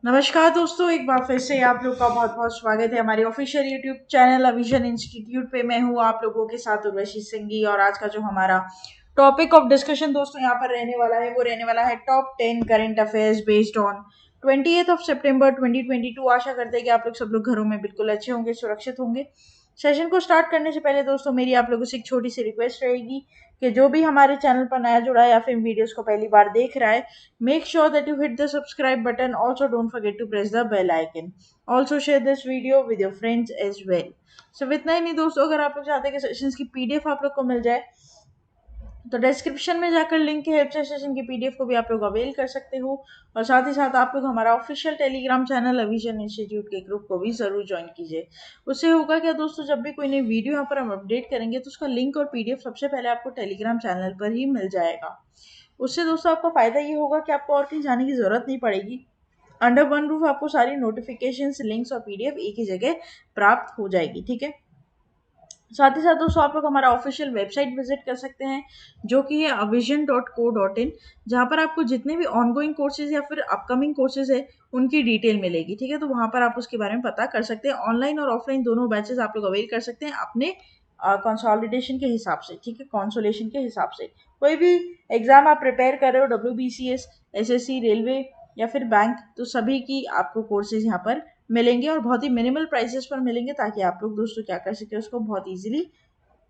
नमस्कार दोस्तों, एक बार फिर से आप लोग का बहुत बहुत स्वागत है हमारे ऑफिशियल यूट्यूब चैनल अविजन इंस्टीट्यूट पे। मैं हूँ आप लोगों के साथ उर्वशी सिंघी और आज का जो हमारा टॉपिक ऑफ डिस्कशन दोस्तों यहाँ पर रहने वाला है वो रहने वाला है top 10 current affairs based on 28 सितंबर 2022। आशा करते हैं कि आप लोग सब लोग घरों में बिल्कुल अच्छे होंगे, सुरक्षित होंगे। सेशन को स्टार्ट करने से पहले दोस्तों मेरी आप लोगों से एक छोटी सी रिक्वेस्ट रहेगी कि जो भी हमारे चैनल पर नया जुड़ा है या फिर वीडियोस को पहली बार देख रहा है, make sure that you hit the subscribe button. Also, don't forget to press the bell icon. Also, share this video with your friends as well. So, इतना ही नहीं दोस्तों, अगर आप लोग चाहते हैं कि सेशंस की पीडीएफ आप लोग को मिल जाए तो डिस्क्रिप्शन में जाकर लिंक है हेल्प सेशन की पीडीएफ को भी आप लोग अवेल कर सकते हो। और साथ ही साथ आप लोग हमारा ऑफिशियल टेलीग्राम चैनल अविजन इंस्टीट्यूट के ग्रुप को भी जरूर ज्वाइन कीजिए। उससे होगा क्या दोस्तों, जब भी कोई नई वीडियो यहाँ पर हम अपडेट करेंगे तो उसका लिंक और पीडीएफ सबसे पहले आपको टेलीग्राम चैनल पर ही मिल जाएगा। उससे दोस्तों आपका फायदा ये होगा कि आपको और कहीं जाने की जरूरत नहीं पड़ेगी। अंडर वन रूफ आपको सारी नोटिफिकेशंस, लिंक्स और पीडीएफ एक ही जगह प्राप्त हो जाएगी। ठीक है, साथ ही साथ दोस्तों आप लोग हमारा ऑफिशियल वेबसाइट विजिट कर सकते हैं जो कि है avision.co.in, जहाँ पर आपको जितने भी ऑनगोइंग कोर्सेज या फिर अपकमिंग कोर्सेज है उनकी डिटेल मिलेगी। ठीक है, तो वहाँ पर आप उसके बारे में पता कर सकते हैं। ऑनलाइन और ऑफलाइन दोनों बैचेस आप लोग अवेल कर सकते हैं अपने कंसोलिडेशन के हिसाब से। ठीक है, कॉन्सोलेशन के हिसाब से कोई भी एग्जाम आप प्रिपेयर कर रहे हो, WBCS, SSC, रेलवे या फिर बैंक, तो सभी की आपको कोर्सेज यहाँ पर मिलेंगे और बहुत ही मिनिमल प्राइसेस पर मिलेंगे ताकि आप लोग दोस्तों क्या कर सके, उसको बहुत इजीली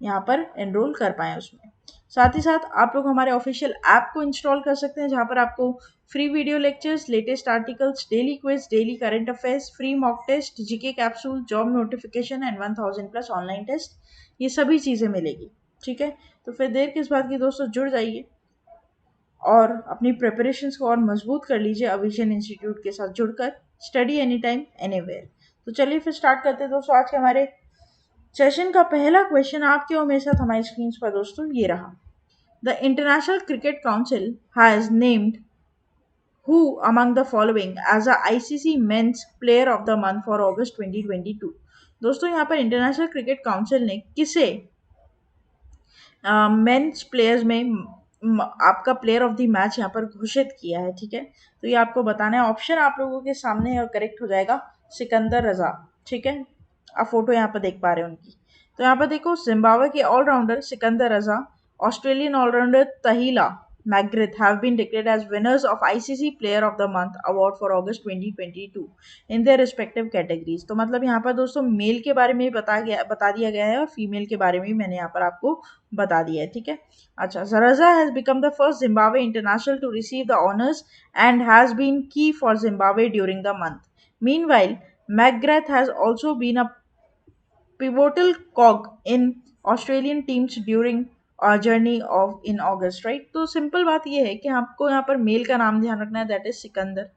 यहाँ पर एनरोल कर पाएँ उसमें। साथ ही साथ आप लोग हमारे ऑफिशियल ऐप को इंस्टॉल कर सकते हैं जहाँ पर आपको free video lectures, latest articles, daily quiz, daily current affairs, free mock test, GK capsule, job notification and 1000 plus online test, ये सभी चीज़ें मिलेगी। ठीक है, तो फिर देर किस बात की दोस्तों, जुड़ जाइए और अपनी प्रिपरेशंस को और मजबूत कर लीजिए अविजन इंस्टीट्यूट के साथ जुड़कर। Study any time anywhere. तो चलिए फिर स्टार्ट करते हैं दोस्तों। आज के हमारे सेशन का पहला क्वेश्चन आपके और मेरे साथ हमारी स्क्रीन पर दोस्तों ये रहा। The international cricket council has named who among the following as a ICC Men's Player of the Month for August 2022। दोस्तों यहाँ पर इंटरनेशनल क्रिकेट काउंसिल ने किसे मेंस प्लेयर्स में आपका प्लेयर ऑफ द मैच यहाँ पर घोषित किया है। ठीक है, तो ये आपको बताना है। ऑप्शन आप लोगों के सामने है और करेक्ट हो जाएगा सिकंदर रजा। ठीक है, आप फोटो यहाँ पर देख पा रहे हो उनकी। तो यहाँ पर देखो, जिम्बाब्वे के allrounder Sikandar Raza, Australian allrounder Tahlia McGrath have been declared as winners of ICC Player of the Month award for August 2022 in their respective categories। तो मतलब यहाँ पर दोस्तों मेल के बारे में ही बता दिया गया है और फीमेल के बारे में भी मैंने यहाँ पर आपको बता दिया है। ठीक है, अच्छा, Zaraza has become the first Zimbabwe international to receive the honors and has been key for Zimbabwe during the month. Meanwhile, McGrath has also been a pivotal cog in Australian teams during journey of in August, right. तो simple बात ये है कि आपको यहाँ पर mail का नाम ध्यान रखना है, दैट इज सिकंदर।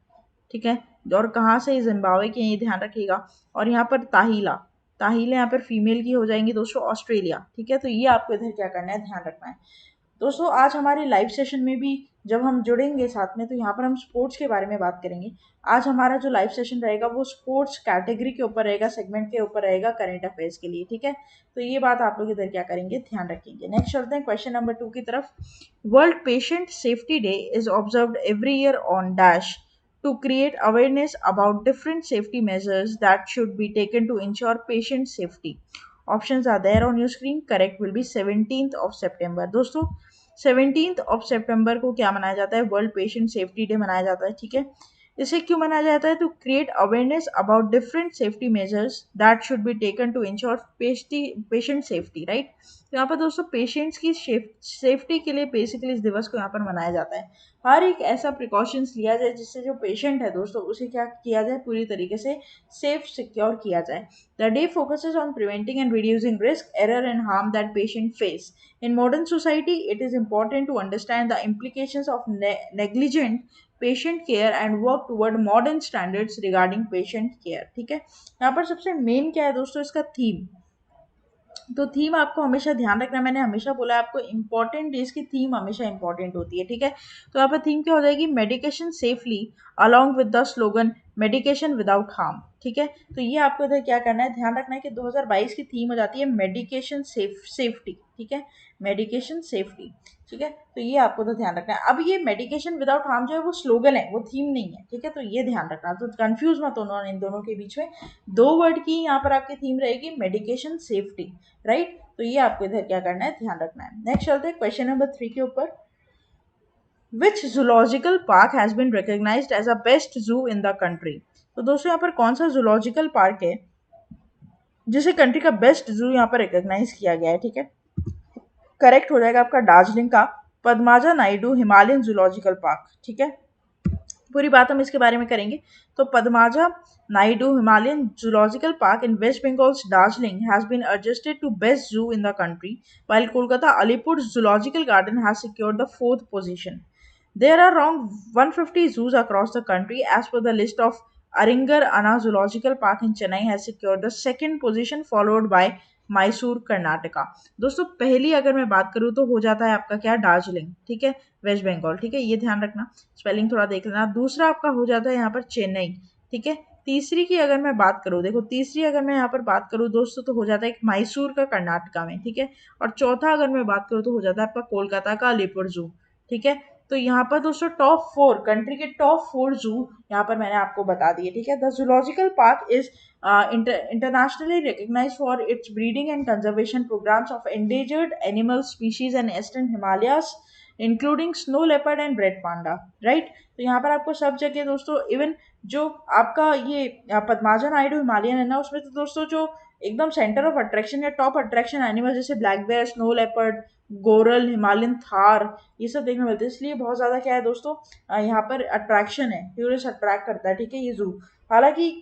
ठीक है, और कहाँ से, जिम्बाब्वे के, ये ध्यान रखिएगा। और यहाँ पर ताहिला, ताहिला यहाँ पर फीमेल की हो जाएंगी दोस्तों, ऑस्ट्रेलिया। ठीक है, तो ये आपको इधर क्या करना है, ध्यान रखना है दोस्तों। आज हमारे लाइव सेशन में भी जब हम जुड़ेंगे साथ में तो यहाँ पर हम स्पोर्ट्स के बारे में बात करेंगे। आज हमारा जो लाइव सेशन रहेगा वो स्पोर्ट्स कैटेगरी के ऊपर रहेगा, सेगमेंट के ऊपर रहेगा, करंट अफेयर्स के लिए। ठीक है, तो ये बात आप लोग इधर क्या करेंगे, ध्यान रखेंगे। नेक्स्ट चलते हैं क्वेश्चन नंबर 2 की तरफ। World patient safety day is observed every year on dash to create awareness about different safety measures that should be taken to ensure patient safety। Options are there on your screen. Correct will be 17th of September। दोस्तों 17th of September को क्या मनाया जाता है, world patient safety day मनाया जाता है। ठीक है, इसे क्यों मनाया जाता है, to create awareness about different safety measures that should be taken to ensure patient safety, right. तो यहाँ पर दोस्तों पेशेंट्स की सेफ्टी के लिए बेसिकली इस दिवस को यहाँ पर मनाया जाता है। हर एक ऐसा प्रिकॉशंस लिया जाए जिससे जो पेशेंट है दोस्तों उसे क्या किया जाए, पूरी तरीके से सेफ सिक्योर किया जाए। The day focuses on preventing and reducing risk, error and harm that patient face in modern society। It is important to understand the implications of negligent patient care and work toward modern standards regarding patient care। ठीक है, यहाँ पर सबसे main क्या है दोस्तों, इसका theme. तो थीम आपको हमेशा ध्यान रखना है, मैंने हमेशा बोला है आपको इंपॉर्टेंट डेज की थीम हमेशा इंपॉर्टेंट होती है। ठीक है, तो यहाँ पर थीम क्या हो जाएगी, medication safely along with the slogan medication without harm. ठीक है, तो ये आपको इधर क्या करना है, ध्यान रखना है कि 2022 की थीम हो जाती है मेडिकेशन सेफ्टी। ठीक है, मेडिकेशन सेफ्टी। ठीक है, तो ये आपको तो ध्यान रखना है। अब ये मेडिकेशन विदाउट हार्म जो है वो स्लोगन है, वो थीम नहीं है। ठीक है, तो ये ध्यान रखना, तो कंफ्यूज मत होना इन दोनों के बीच में। दो वर्ड की यहाँ पर आपकी थीम रहेगी मेडिकेशन सेफ्टी, राइट। तो ये आपको इधर क्या करना है, ध्यान रखना है। नेक्स्ट चलते हैं क्वेश्चन नंबर 3 के ऊपर। Which zoological park has been recognised as a best zoo in the country. तो दोस्तों यहाँ पर कौन सा जूलॉजिकल पार्क है जिसे कंट्री का बेस्ट जू यहाँ पर रिकॉग्नाइज किया गया है। ठीक है, करेक्ट हो जाएगा आपका दार्जिलिंग का Padmaja Naidu Himalayan zoological park. ठीक है, पूरी बात हम इसके बारे में करेंगे। तो Padmaja Naidu Himalayan zoological park in West Bengal's Darjeeling has been adjusted to best zoo in the country, while Kolkata Alipur Zoological Garden has secured the fourth position. There are around 150 zoos across the country. As per the list of Aringar Anna Zoological Park in Chennai has secured the second position, followed by Mysore Karnataka. दोस्तों पहली अगर मैं बात करूँ तो हो जाता है आपका क्या, दार्जिलिंग। ठीक है, वेस्ट बंगाल। ठीक है, ये ध्यान रखना, स्पेलिंग थोड़ा देख लेना। दूसरा आपका हो जाता है यहाँ पर चेन्नई। ठीक है, तीसरी की अगर मैं बात करूँ, देखो तीसरी अगर मैं यहाँ पर बात करूँ दोस्तों तो हो जाता है मैसूर का कर्नाटका में। ठीक है, और चौथा अगर मैं बात करूँ तो हो जाता है आपका कोलकाता का अलीपुर जू। ठीक है, तो यहाँ पर दोस्तों टॉप 4 कंट्री के टॉप 4 जू यहाँ पर मैंने आपको बता दिए। ठीक है, the zoological park is internationally recognized for its breeding and conservation programs of endangered animal species and eastern Himalayas, including snow leopard and red panda, right. तो यहाँ पर आपको सब जगह दोस्तों, इवन जो आपका ये पद्माजा नायडू हिमालयन है ना, उसमें तो दोस्तों जो एकदम सेंटर ऑफ अट्रैक्शन या टॉप अट्रैक्शन एनिमल जैसे black bear, snow leopard, goral, Himalayan tahr, ये सब देखने मिलते हैं। इसलिए बहुत ज़्यादा क्या है दोस्तों, यहाँ पर अट्रैक्शन है, टूरिस्ट अट्रैक्ट करता है। ठीक है, ये जू। हालांकि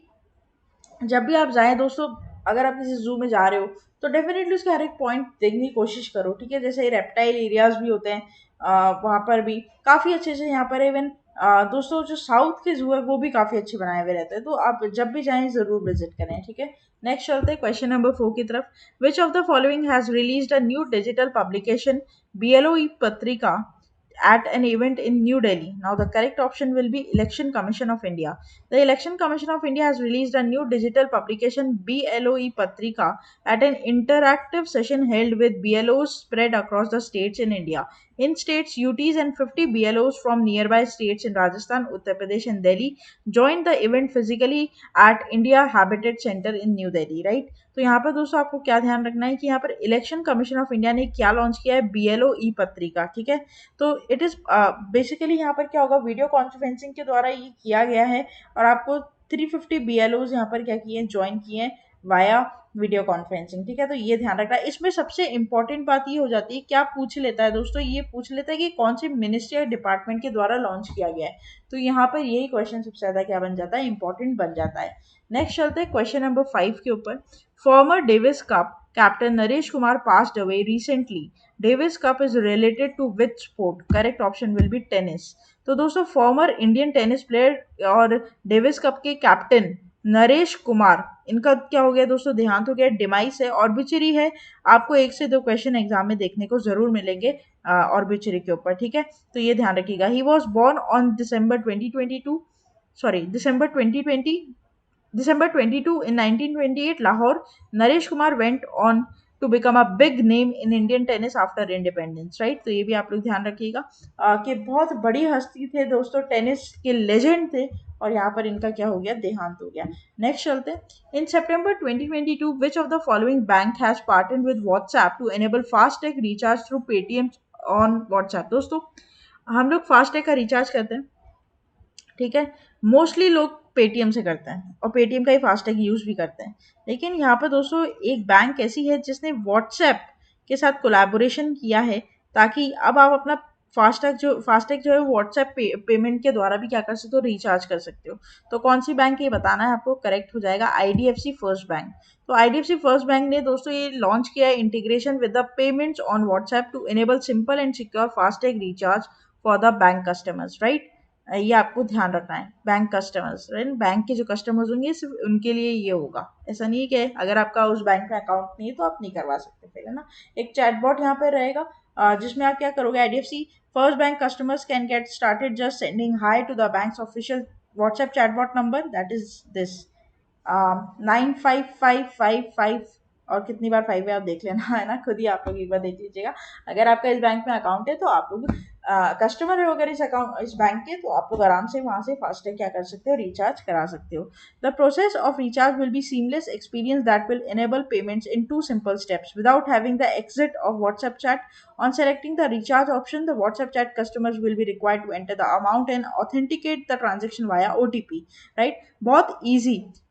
जब भी आप जाएँ दोस्तों, अगर आप किसी ज़ू में जा रहे हो तो डेफिनेटली उसके हर एक पॉइंट देखने की कोशिश करो। ठीक है, जैसे रेप्टाइल एरियाज भी होते हैं, वहाँ पर भी काफ़ी अच्छे से यहाँ पर इवन दोस्तों जो साउथ के ज़ू है वो भी काफ़ी अच्छे बनाए हुए रहते हैं। तो आप जब भी जाएँ ज़रूर विजिट करें। ठीक है, नेक्स्ट चलते हैं क्वेश्चन नंबर 4 की तरफ। Which of the following has released a new digital publication BLOE पत्रिका at an event in New Delhi? Now, the correct option will be Election Commission of India. The Election Commission of India has released a new digital publication BLOE Patrika at an interactive session held with BLOs spread across the states in India. In states, UTs and 50 BLOs from nearby states in Rajasthan, Uttar Pradesh, and Delhi joined the event physically at India Habitat Center in New Delhi. Right? तो यहाँ पर दोस्तों आपको क्या ध्यान रखना है कि यहाँ पर इलेक्शन कमीशन ऑफ इंडिया ने क्या लॉन्च किया है, BLOE पत्रिका। ठीक है, तो इट इज़ बेसिकली यहाँ पर क्या होगा, वीडियो कॉन्फ्रेंसिंग के द्वारा ये किया गया है और आपको 350 BLOs यहाँ पर क्या किए हैं, ज्वाइन किए हैं वाया वीडियो कॉन्फ्रेंसिंग। ठीक है, तो ये ध्यान रखना है। इसमें सबसे इंपॉर्टेंट बात ये हो जाती है, क्या पूछ लेता है दोस्तों, ये पूछ लेता है कि कौन से मिनिस्ट्री या डिपार्टमेंट के द्वारा लॉन्च किया गया है। तो यहाँ पर यही क्वेश्चन सबसे ज़्यादा क्या बन जाता है, इंपॉर्टेंट बन जाता है। नेक्स्ट चलते हैं क्वेश्चन नंबर 5 के ऊपर। Former Davis Cup captain Naresh Kumar passed away recently. Davis Cup is related to which sport? Correct option will be tennis. तो दोस्तों फॉर्मर इंडियन टेनिस प्लेयर और डेविस कप के कैप्टन नरेश कुमार, इनका क्या हो गया दोस्तों, देहांत हो गया, डिमाइस है, ऑर्बिचरी है। आपको 1 से 2 क्वेश्चन एग्जाम में देखने को जरूर मिलेंगे ऑर्बिचरी के ऊपर। ठीक है, तो ये ध्यान रखिएगा। He was born on December 2022, sorry December 22 in 1928, Lahore. Naresh Kumar went on to become a big name in Indian tennis after independence, right? तो ये भी आप लोग ध्यान रखिएगा कि बहुत बड़ी हस्ती थे दोस्तों, टेनिस के लेजेंड थे और यहाँ पर इनका क्या हो गया, देहांत हो गया। नेक्स्ट चलते हैं। इन September 2022, which of the following bank has partnered with WhatsApp to enable FASTag recharge through Paytm on WhatsApp? दोस्तों हम लोग FASTag का रिचार्ज करते हैं, ठीक है, मोस्टली लोग पेटीएम से करते हैं और पेटीएम का ही फास्टैग यूज़ भी करते हैं। लेकिन यहाँ पर दोस्तों एक बैंक ऐसी है जिसने व्हाट्सएप के साथ कोलैबोरेशन किया है, ताकि अब आप अपना फास्टैग जो है व्हाट्सएप पेमेंट के द्वारा भी क्या कर सकते हो, रिचार्ज कर सकते हो। तो कौन सी बैंक ये बताना है आपको, करेक्ट हो जाएगा IDFC फर्स्ट बैंक। तो IDFC फर्स्ट बैंक ने दोस्तों ये लॉन्च किया है integration with the payments on WhatsApp to enable simple and secure FASTag recharge for the bank customers, right. ये आपको ध्यान रखना है, बैंक कस्टमर्स, राइट, बैंक के जो कस्टमर्स होंगे सिर्फ उनके लिए ये होगा। ऐसा नहीं है कि अगर आपका उस बैंक में अकाउंट नहीं है तो आप नहीं करवा सकते, फिर है ना। एक चैटबॉट यहाँ पे रहेगा जिसमें आप क्या करोगे, IDFC first bank customers can get started just sending hi to the bank's official WhatsApp chatbot number, that is this 95555, और कितनी बार 5 है आप देख लेना, है ना, खुद ही आप लोग एक बार देख लीजिएगा। अगर आपका इस बैंक में अकाउंट है तो आप लोग कस्टमर है अगर इस बैंक के, तो आप लोग आराम से वहां से फास्टैग क्या कर सकते हो, रिचार्ज करा सकते हो। The process of recharge will be seamless experience that will enable payments in 2 simple steps without having the exit of WhatsApp chat. On selecting the recharge option, the WhatsApp chat customers will be required to enter the amount and authenticate the transaction via OTP, right?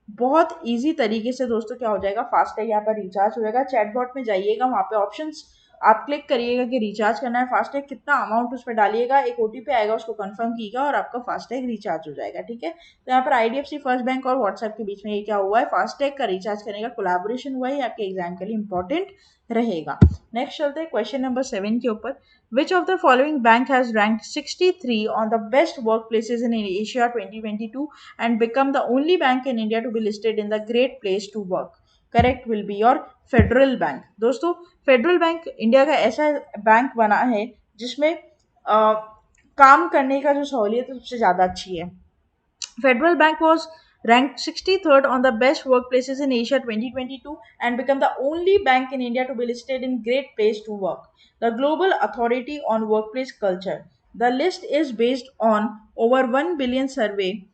बहुत easy तरीके से दोस्तों क्या हो जाएगा, FASTag यहाँ पर recharge हो जाएगा। चैटबॉट में जाइएगा, वहाँ पे ऑप्शंस आप क्लिक करिएगा कि रिचार्ज करना है फास्टैग, कितना अमाउंट उस पर डालिएगा, एक ओटीपी आएगा, उसको कंफर्म कीजिएगा और आपका फास्टैग रिचार्ज हो जाएगा। ठीक है, तो यहाँ पर आईडीएफसी फर्स्ट बैंक और व्हाट्सएप के बीच में ये क्या हुआ है, फास्टैग का रिचार्ज करने का कोलैबोरेशन हुआ है, आपके एग्जाम के लिए इंपॉर्टेंट रहेगा। नेक्स्ट चलते हैं क्वेश्चन नंबर 7 के ऊपर। Which of the following bank has ranked 63 on the best workplaces in Asia 2022 and become the only bank in India to be listed in the Great Place to Work? Correct will be your federal bank. दोस्तों federal bank India का ऐसा bank बना है जिसमें काम करने का जो सहूलियत सबसे ज़्यादा अच्छी है। Federal Bank was ranked 63rd on the best workplaces in Asia 2022 and become the only bank in India to be listed in Great Place to Work, the global authority on workplace culture. The list is based on over 1 billion survey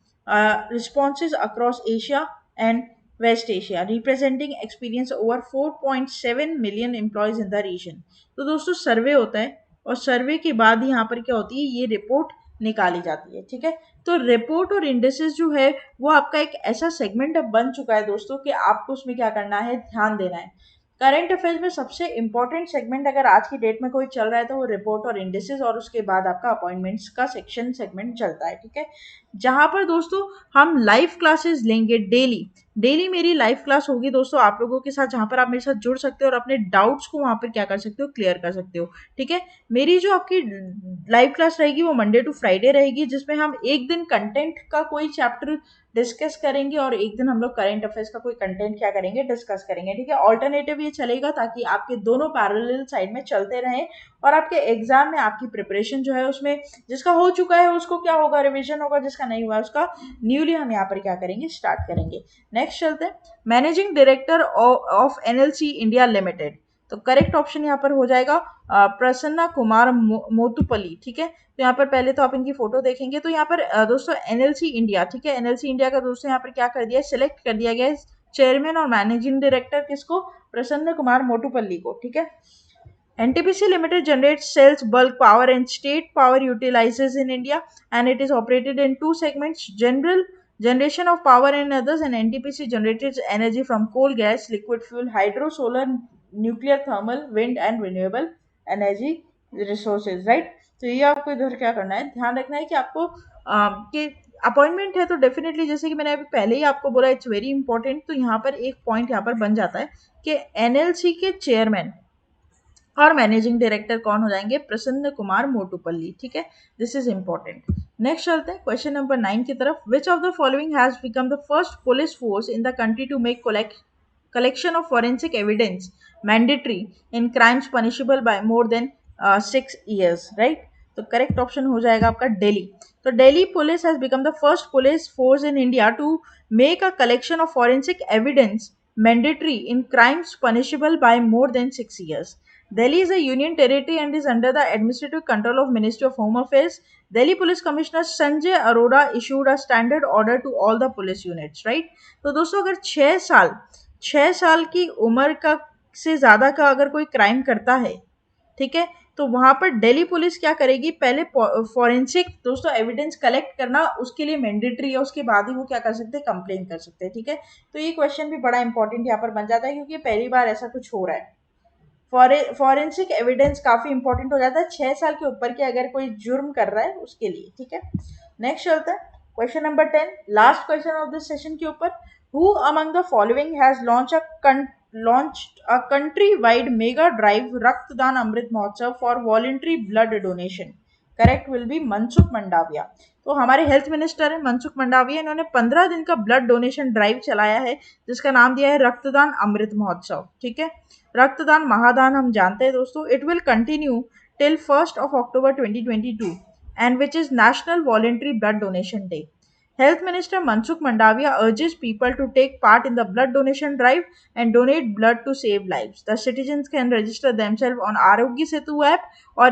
responses across Asia and West Asia, representing experience over 4.7 million employees in the region. तो दोस्तों सर्वे होता है और सर्वे के बाद ही यहाँ पर क्या होती है, ये रिपोर्ट निकाली जाती है। ठीक है, तो रिपोर्ट और इंडेक्सेस जो है वो आपका एक ऐसा सेगमेंट अब बन चुका है दोस्तों कि आपको उसमें क्या करना है, ध्यान देना है। करंट अफेयर्स में सबसे इंपॉर्टेंट सेगमेंट अगर आज की डेट में कोई चल रहा है तो वो रिपोर्ट और इंडेक्सेस, और उसके बाद आपका अपॉइंटमेंट्स का सेगमेंट चलता है। ठीक है, जहां पर दोस्तों हम लाइव क्लासेस लेंगे, डेली मेरी लाइव क्लास होगी दोस्तों आप लोगों के साथ, जहां पर आप मेरे साथ जुड़ सकते हो और अपने डाउट्स को वहां पर क्या कर सकते हो, क्लियर कर सकते हो। ठीक है, मेरी जो आपकी लाइव क्लास रहेगी वो मंडे टू फ्राइडे रहेगी, जिसमें हम एक दिन कंटेंट का कोई चैप्टर डिस्कस करेंगे और एक दिन हम लोग करंट अफेयर्स का कोई कंटेंट क्या करेंगे, डिस्कस करेंगे। ठीक है, ऑल्टरनेटिव ये चलेगा ताकि आपके दोनों पैरेलल साइड में चलते रहें और आपके एग्जाम में आपकी प्रिपरेशन जो है उसमें जिसका हो चुका है उसको क्या होगा, रिविजन होगा, जिसका नहीं हुआ है उसका न्यूली हम यहाँ पर क्या करेंगे, स्टार्ट करेंगे। नेक्स्ट चलते हैं, managing director of NLC India limited. तो करेक्ट ऑप्शन यहाँ पर हो जाएगा प्रसन्ना कुमार मोतुपल्ली। ठीक है, तो यहाँ पर पहले तो आप इनकी फोटो देखेंगे तो यहाँ पर दोस्तों एनएलसी इंडिया, ठीक है, एनएलसी इंडिया का दोस्तों यहाँ पर क्या कर दिया है, सिलेक्ट कर दिया गया है चेयरमैन और मैनेजिंग डायरेक्टर किसको, प्रसन्न कुमार मोटुपल्ली को। ठीक है, NTPC Limited generates, sells bulk power and state power utilizes in India, and it is operated in 2 segments: general generation of power and others, and NTPC generates energy from coal, gas, liquid fuel, hydro, solar, nuclear, thermal, wind and renewable energy resources, right? तो ये आपको इधर क्या करना है, ध्यान रखना है कि आपको कि अपॉइंटमेंट है तो डेफिनेटली जैसे कि मैंने अभी पहले ही आपको बोला इट्स वेरी इंपॉर्टेंट, तो यहाँ पर एक पॉइंट यहाँ पर बन जाता है कि एनएलसी के चेयरमैन और मैनेजिंग डायरेक्टर कौन हो जाएंगे, प्रसन्न कुमार मोटुपल्ली। ठीक है, दिस इज इंपॉर्टेंट। नेक्स्ट चलते हैं क्वेश्चन नंबर 9 की तरफ। Which of the following has become the first police force in the country to make collection of forensic evidence mandatory in crimes punishable by more than 6 years, right? तो correct option हो जाएगा आपका दिल्ली। तो Delhi police has become the first police force in India to make a collection of forensic evidence mandatory in crimes punishable by more than 6 years. Delhi is a union territory and is under the administrative control of Ministry of Home Affairs. Delhi Police Commissioner Sanjay Arora issued a standard order to all the police units, right? तो दोस्तों अगर 6 साल की उम्र का से ज़्यादा का अगर कोई क्राइम करता है, ठीक है, तो वहां पर दिल्ली पुलिस क्या करेगी, पहले फॉरेंसिक दोस्तों एविडेंस कलेक्ट करना उसके लिए मैंडेटरी है, उसके बाद ही वो क्या कर सकते हैं, कंप्लेन कर सकते हैं। ठीक है, तो ये क्वेश्चन भी बड़ा इंपॉर्टेंट यहाँ पर बन जाता है क्योंकि पहली बार ऐसा कुछ हो रहा है। फॉरेंसिक एविडेंस काफी इंपॉर्टेंट हो जाता है 6 साल के ऊपर के अगर कोई जुर्म कर रहा है उसके लिए। ठीक है, नेक्स्ट चलता है question number 10, last question of this session के ऊपर। Who among the following has launched a country-wide mega drive रक्तदान Amrit Mahotsav for voluntary blood donation? Correct will be Mansukh Mandaviya. तो हमारे हेल्थ मिनिस्टर है मनसुख मंडाविया, इन्होंने 15 दिन का ब्लड डोनेशन ड्राइव चलाया है जिसका नाम दिया है रक्तदान अमृत महोत्सव। ठीक है, रक्तदान महादान हम जानते हैं दोस्तों। It will continue till 1 October 2022 and which is National Voluntary Blood Donation Day. Health Minister Mansukh Mandaviya urges people to take part in the blood donation drive and donate blood to save lives. The citizens can register themselves on Arogya Setu app or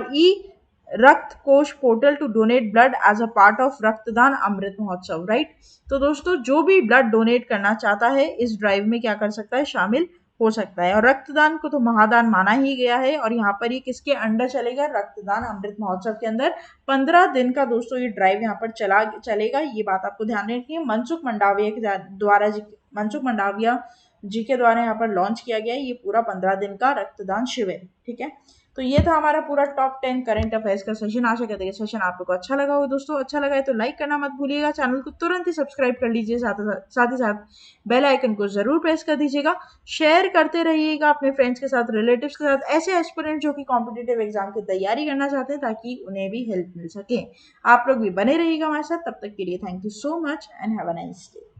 Rakt Kosh portal to donate blood as a part of Raktdan Amrit Mahotsav, right? तो दोस्तों जो भी blood donate करना चाहता है इस drive में क्या कर सकता है, शामिल हो सकता है। और रक्तदान को तो महादान माना ही गया है और यहाँ पर ये किसके अंडर चलेगा, रक्तदान अमृत महोत्सव के अंदर 15 दिन का दोस्तों ये ड्राइव यहाँ पर चलेगा। ये बात आपको ध्यान रखनी है। मनसुख मंडाविया जी के द्वारा यहाँ पर लॉन्च किया गया है ये पूरा 15 दिन का रक्तदान शिविर। ठीक है, तो ये था हमारा पूरा टॉप 10 करंट अफेयर्स का सेशन। आशा करते हैं सेशन आप लोग को अच्छा लगा हो दोस्तों। अच्छा लगा है तो लाइक करना मत भूलिएगा, चैनल को तुरंत ही सब्सक्राइब कर लीजिए, साथ ही साथ बेल आइकन को जरूर प्रेस कर दीजिएगा। शेयर करते रहिएगा अपने फ्रेंड्स के साथ, रिलेटिव्स के साथ, ऐसे एस्पिरेंट जो कि कॉम्पिटिटिव एग्जाम की तैयारी करना चाहते हैं ताकि उन्हें भी हेल्प मिल सके। आप लोग भी बने रहिएगा हमारे साथ। तब तक के लिए thank you so much and have a nice day.